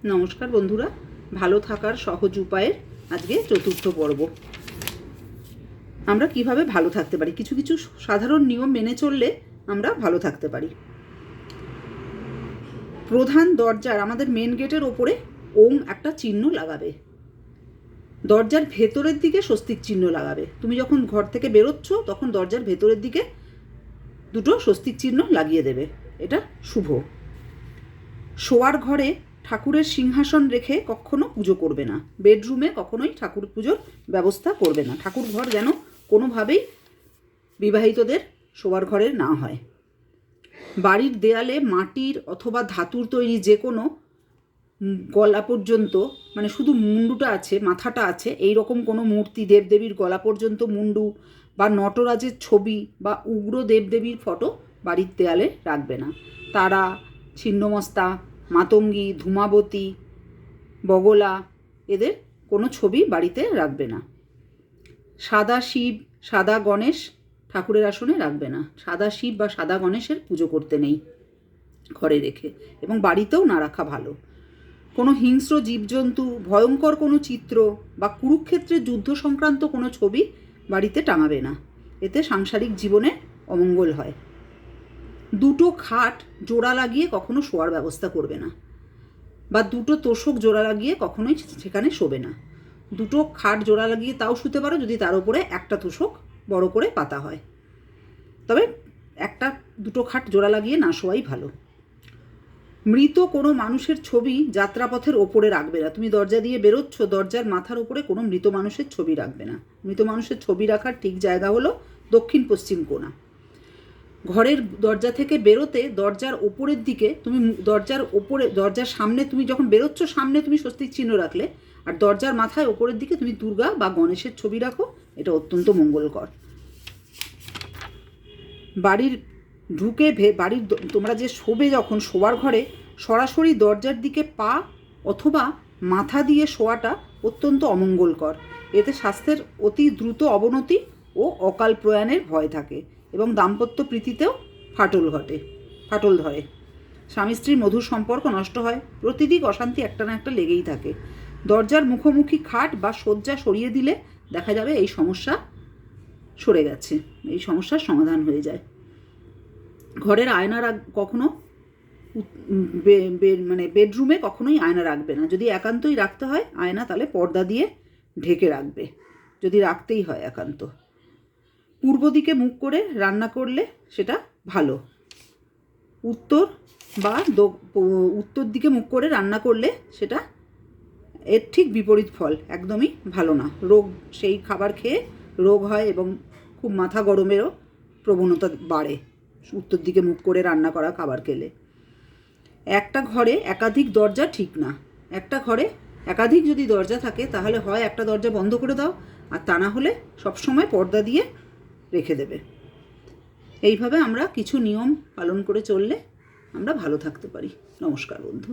নমস্কার বন্ধুরা, ভালো থাকার সহজ উপায়ের আজকে চতুর্থ পর্ব। আমরা কিভাবে ভালো থাকতে পারি, কিছু কিছু সাধারণ নিয়ম মেনে চললে আমরা ভালো থাকতে পারি। প্রধান দরজার আমাদের মেন গেটের ওপরে ওম একটা চিহ্ন লাগাবে। দরজার ভেতরের দিকে স্বস্তিক চিহ্ন লাগাবে। তুমি যখন ঘর থেকে বেরোচ্ছ তখন দরজার ভেতরের দিকে দুটো স্বস্তিক চিহ্ন লাগিয়ে দেবে, এটা শুভ। শোয়ার ঘরে ঠাকুরের সিংহাসন রেখে কখনো পুজো করবে না। বেডরুমে কখনোই ঠাকুর পুজোর ব্যবস্থা করবে না। ঠাকুর ঘর যেন কোনোভাবেই বিবাহিতদের শোয়ার ঘরে না হয়। বাড়ির দেয়ালে মাটির অথবা ধাতুর তৈরি যে কোনো গলা পর্যন্ত, মানে শুধু মুন্ডুটা আছে, মাথাটা আছে, এই রকম কোনো মূর্তি, দেবদেবীর গলা পর্যন্ত মুন্ডু বা নটরাজের ছবি বা উগ্র দেবদেবীর ফটো বাড়ির দেয়ালে রাখবে না। তারা, ছিন্নমস্তা, মাতঙ্গী, ধূমাবতী, বগলা, এদের কোনো ছবি বাড়িতে রাখবে না। সাদা শিব, সাদা গণেশ ঠাকুরের আসনে রাখবে না। সাদা শিব বা সাদা গণেশের পুজো করতে নেই ঘরে রেখে, এবং বাড়িতেও না রাখা ভালো। কোনো হিংস্র জীবজন্তু, ভয়ঙ্কর কোনো চিত্র বা কুরুক্ষেত্রের যুদ্ধ সংক্রান্ত কোনো ছবি বাড়িতে টাঙাবে না। এতে সাংসারিক জীবনে অমঙ্গল হয়। দুটো খাট জোড়া লাগিয়ে কখনো শোয়ার ব্যবস্থা করবে না, বা দুটো তোষক জোড়া লাগিয়ে কখনোই সেখানে শোবে না। দুটো খাট জোড়া লাগিয়ে তাও শুতে পারো যদি তার উপরে একটা তোষক বড় করে পাতা হয়, তবে দুটো খাট জোড়া লাগিয়ে না শোয়াই ভালো। মৃত কোনো মানুষের ছবি যাত্রাপথের ওপরে রাখবে না। তুমি দরজা দিয়ে বেরোচ্ছ, দরজার মাথার ওপরে কোনো মৃত মানুষের ছবি রাখবে না। মৃত মানুষের ছবি রাখার ঠিক জায়গা হলো দক্ষিণ পশ্চিম কোণা। ঘরের দরজা থেকে বেরোতে দরজার ওপরের দিকে তুমি দরজার সামনে, তুমি যখন বেরোচ্ছ সামনে তুমি স্বস্তিক চিহ্ন রাখলে, আর দরজার মাথায় ওপরের দিকে তুমি দুর্গা বা গণেশের ছবি রাখো, এটা অত্যন্ত মঙ্গলকর। বাড়ির তোমরা যে শোবে, যখন শোয়ার ঘরে সরাসরি দরজার দিকে পা অথবা মাথা দিয়ে শোয়াটা অত্যন্ত অমঙ্গলকর। এতে স্বাস্থ্যের অতি দ্রুত অবনতি ও অকাল প্রয়াণের ভয় থাকে, এবং দাম্পত্য প্রীতিতেও ফাটল ধরে। স্বামী স্ত্রীর মধুর সম্পর্ক নষ্ট হয়। প্রতিদিন অশান্তি একটা না একটা লেগেই থাকে। দরজার মুখোমুখি খাট বা শয্যা সরিয়ে দিলে দেখা যাবে এই সমস্যা সরে গেছে, এই সমস্যার সমাধান হয়ে যায়। ঘরের আয়না কখনো বেডরুমে কখনোই আয়না রাখবে না। যদি একান্তই রাখতে হয় আয়না, তাহলে পর্দা দিয়ে ঢেকে রাখবে, যদি রাখতেই হয় একান্ত। পূর্ব দিকে মুখ করে রান্না করলে সেটা ভালো। উত্তর দিকে মুখ করে রান্না করলে সেটা এর ঠিক বিপরীত ফল, একদমই ভালো না। সেই খাবার খেয়ে রোগ হয় এবং খুব মাথা গরমেরও প্রবণতা বাড়ে উত্তর দিকে মুখ করে রান্না করা খাবার খেলে। একটা ঘরে একাধিক দরজা ঠিক না। একটা ঘরে একাধিক যদি দরজা থাকে তাহলে হয় একটা দরজা বন্ধ করে দাও, আর তা না হলে সবসময় পর্দা দিয়ে রেখে দেবে। এইভাবে আমরা কিছু নিয়ম পালন করে চললে আমরা ভালো থাকতে পারি। নমস্কার বন্ধু।